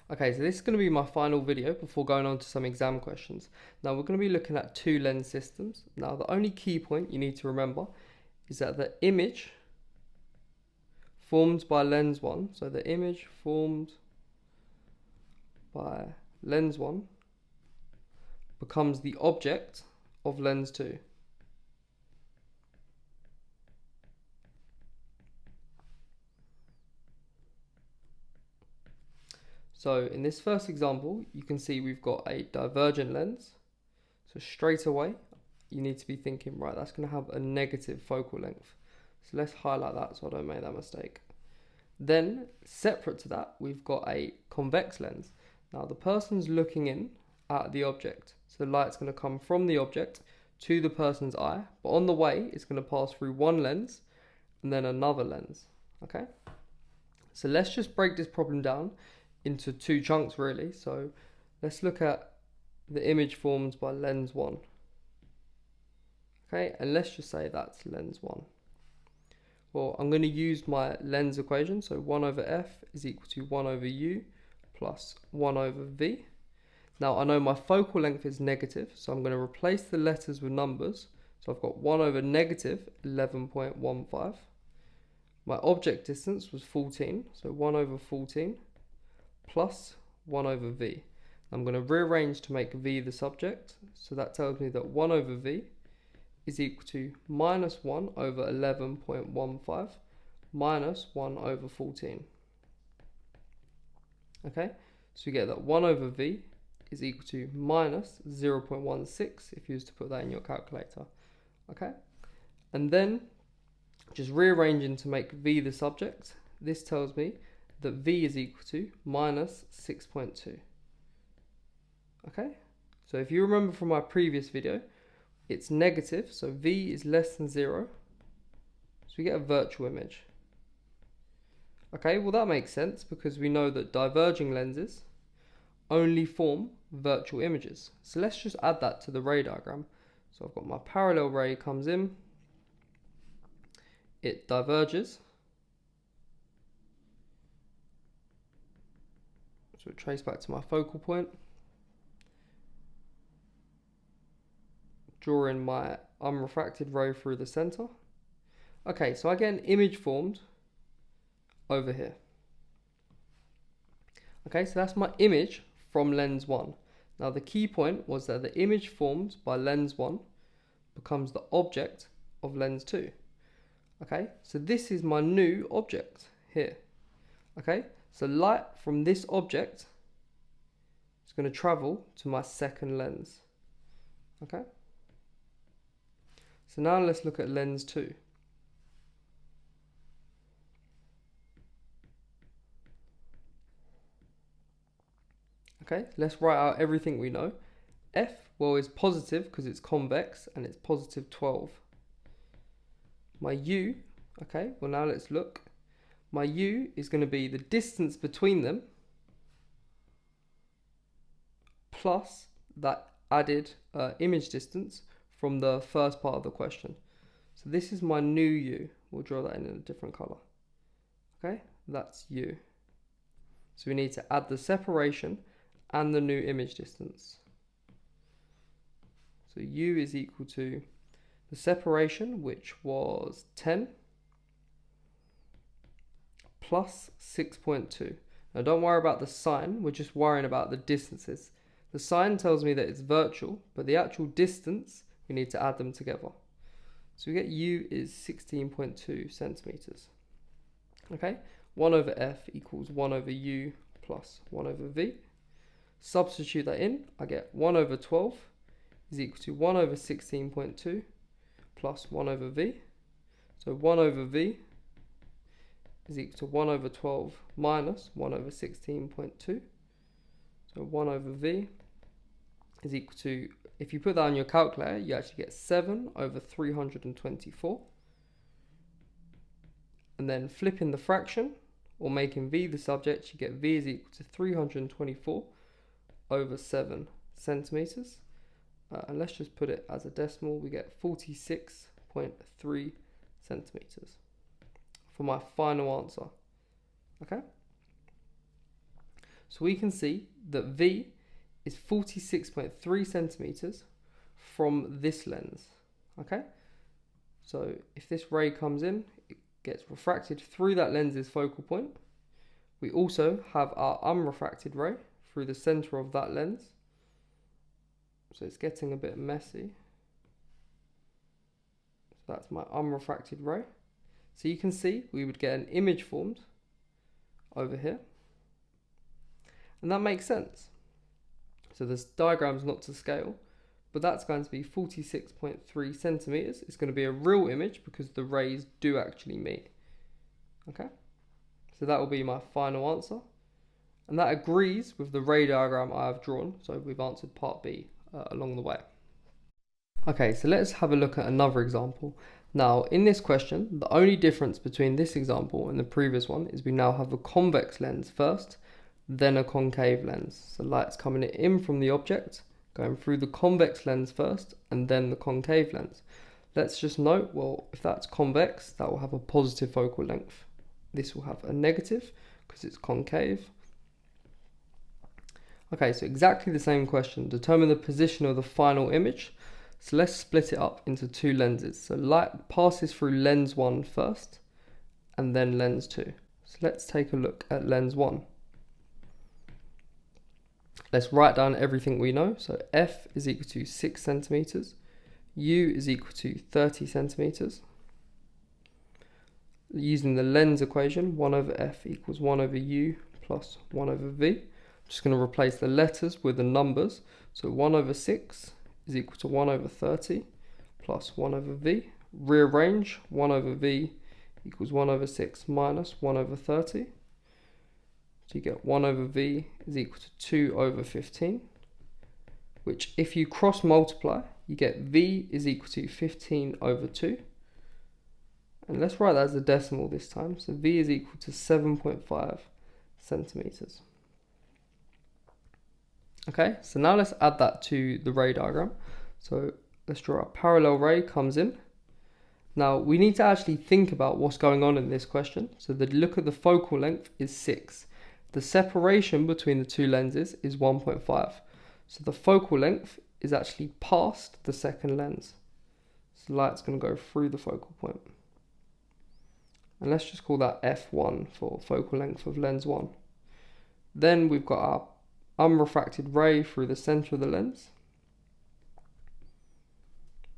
Okay, so this is going to be my final video before going on to some exam questions. Now we're going to be looking at two lens systems. Now the only key point you need to remember is that the image formed by lens 1, so the image formed by lens 1 becomes the object of lens 2. So in this first example, you can see we've got a divergent lens. So straight away, you need to be thinking, right, that's going to have a negative focal length. So let's highlight that so I don't make that mistake. Then, separate to that, we've got a convex lens. Now the person's looking in at the object. So the light's going to come from the object to the person's eye. But on the way, it's going to pass through one lens and then another lens. Okay? So let's just break this problem down into two chunks really. So let's look at the image formed by lens 1. Okay, and let's just say that's lens 1. Well, I'm going to use my lens equation. So 1 over f is equal to 1 over u plus 1 over v. Now I know my focal length is negative, so I'm going to replace the letters with numbers. So I've got 1 over negative 11.15. My object distance was 14, so 1 over 14 plus 1 over v. I'm going to rearrange to make v the subject, so that tells me that 1 over v is equal to minus 1 over 11.15 minus 1 over 14. Okay, so we get that 1 over v is equal to minus 0.16 if you was to put that in your calculator. Okay, and then just rearranging to make v the subject, this tells me that v is equal to minus 6.2. Okay, so if you remember from my previous video, it's negative, so v is less than 0, so we get a virtual image. Okay, well that makes sense because we know that diverging lenses only form virtual images. So let's just add that to the ray diagram. So I've got my parallel ray comes in, it diverges, so trace back to my focal point, draw in my unrefracted ray through the center. Okay, so I get an image formed over here. Okay, so that's my image from lens 1. Now the key point was that the image formed by lens 1 becomes the object of lens 2. Okay, so this is my new object here. Okay, so light from this object is going to travel to my second lens. Okay, so now let's look at lens 2. Okay, let's write out everything we know. F, well, is positive because it's convex and it's positive 12. My U, okay, well now let's look. My U is going to be the distance between them plus that added image distance from the first part of the question. So this is my new U. We'll draw that in a different color. Okay, that's U. So we need to add the separation and the new image distance. So U is equal to the separation, which was 10, plus 6.2. Now don't worry about the sign, we're just worrying about the distances. The sign tells me that it's virtual, but the actual distance, we need to add them together. So we get U is 16.2 centimeters. Okay, 1 over F equals 1 over U plus 1 over V. Substitute that in, I get 1 over 12 is equal to 1 over 16.2 plus 1 over V. So 1 over V is equal to 1 over 12 minus 1 over 16.2. So 1 over V is equal to, if you put that on your calculator, you actually get 7 over 324. And then flipping the fraction, or making V the subject, you get V is equal to 324 over 7 centimeters. And let's just put it as a decimal, we get 46.3 centimeters for my final answer. Okay, So we can see that V is 46.3 centimeters from this lens. Okay, so if this ray comes in, it gets refracted through that lens's focal point. We also have our unrefracted ray through the center of that lens. So it's getting a bit messy. So that's my unrefracted ray. So you can see we would get an image formed over here. And that makes sense. So this diagram's not to scale, but that's going to be 46.3 centimeters. It's going to be a real image because the rays do actually meet. Okay, so that will be my final answer. And that agrees with the ray diagram I have drawn. So we've answered part B along the way. Okay, so let's have a look at another example. Now, in this question, the only difference between this example and the previous one is we now have a convex lens first, then a concave lens. So light's coming in from the object, going through the convex lens first, and then the concave lens. Let's just note, well, if that's convex, that will have a positive focal length. This will have a negative because it's concave. Okay, so exactly the same question. Determine the position of the final image. So let's split it up into two lenses. So light passes through lens 1 first, and then lens 2. So let's take a look at lens 1. Let's write down everything we know. So F is equal to 6 centimeters. U is equal to 30 centimeters. Using the lens equation, 1 over F equals 1 over U plus 1 over V. I'm just going to replace the letters with the numbers. So 1 over 6 is equal to 1 over 30 plus 1 over V. Rearrange 1 over V equals 1 over 6 minus 1 over 30. So you get 1 over V is equal to 2 over 15, which if you cross multiply, you get V is equal to 15 over 2. And let's write that as a decimal this time. So V is equal to 7.5 centimeters. Okay, so now let's add that to the ray diagram. So let's draw a parallel ray comes in. Now we need to actually think about what's going on in this question. So the look at the focal length is 6. The separation between the two lenses is 1.5. So the focal length is actually past the second lens. So light's going to go through the focal point. And let's just call that F1 for focal length of lens 1. Then we've got our unrefracted ray through the center of the lens.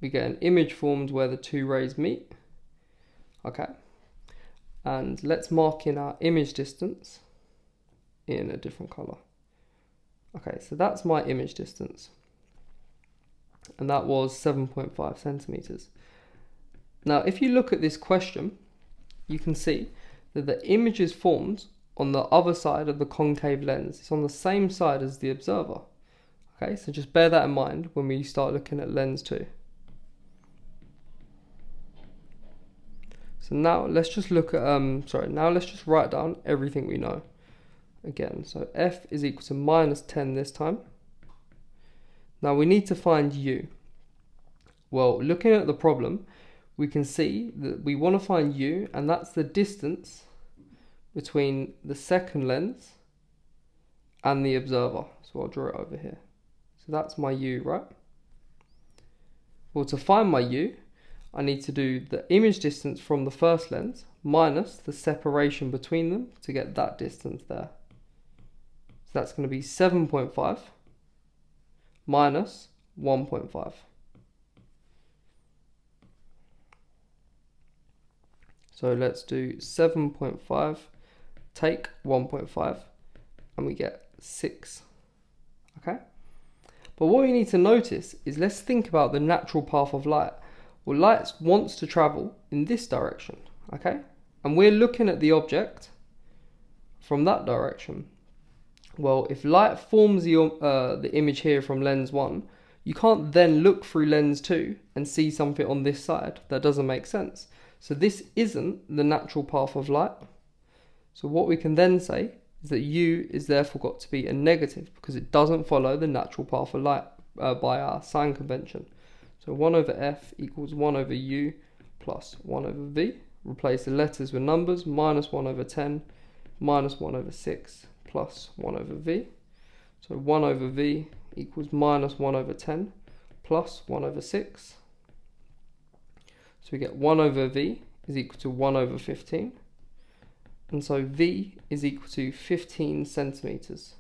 We get an image formed where the two rays meet. Okay, and let's mark in our image distance in a different color. Okay, so that's my image distance, and that was 7.5 centimeters. Now if you look at this question, you can see that the image is formed on the other side of the concave lens. It's on the same side as the observer. Okay, so just bear that in mind when we start looking at lens 2. So now let's just look at, now let's just write down everything we know. Again, so F is equal to minus 10 this time. Now we need to find U. Well, looking at the problem, we can see that we want to find U, and that's the distance between the second lens and the observer. So I'll draw it over here. So that's my U, right? Well, to find my U, I need to do the image distance from the first lens minus the separation between them to get that distance there. So that's going to be 7.5 minus 1.5. So let's do 7.5 take 1.5 and we get 6. Okay, but what we need to notice is, let's think about the natural path of light. Well, light wants to travel in this direction, okay, and we're looking at the object from that direction. Well, if light forms the image here from lens 1, you can't then look through lens 2 and see something on this side. That doesn't make sense. So this isn't the natural path of light. So what we can then say is that U is therefore got to be a negative because it doesn't follow the natural path of light by our sign convention. So 1 over F equals 1 over U plus 1 over V. Replace the letters with numbers, minus 1 over 10, minus 1 over 6 plus 1 over v. So 1 over v equals minus 1 over 10 plus 1 over 6. So we get 1 over v is equal to 1 over 15. And so v is equal to 15 centimeters.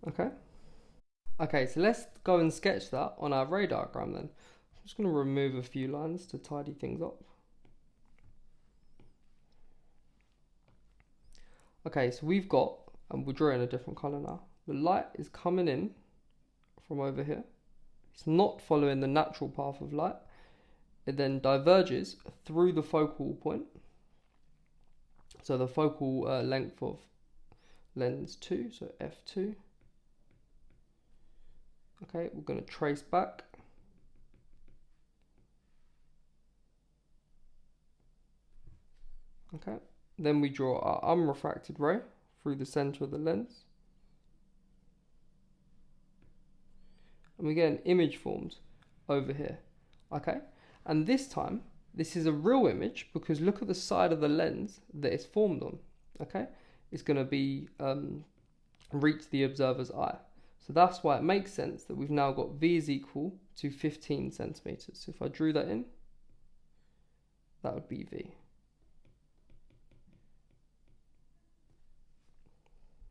Okay? Okay, so let's go and sketch that on our ray diagram then. I'm just going to remove a few lines to tidy things up. Okay, so we've got, and we'll draw it in a different colour now. The light is coming in from over here. It's not following the natural path of light. It then diverges through the focal point. So the focal length of lens 2, so f2. Okay, we're going to trace back. Okay, then we draw our unrefracted ray through the center of the lens. And we get an image formed over here. Okay, and this time, this is a real image because look at the side of the lens that it's formed on. Okay, it's going to be reach the observer's eye. So that's why it makes sense that we've now got v is equal to 15 centimeters. So if I drew that in, that would be v.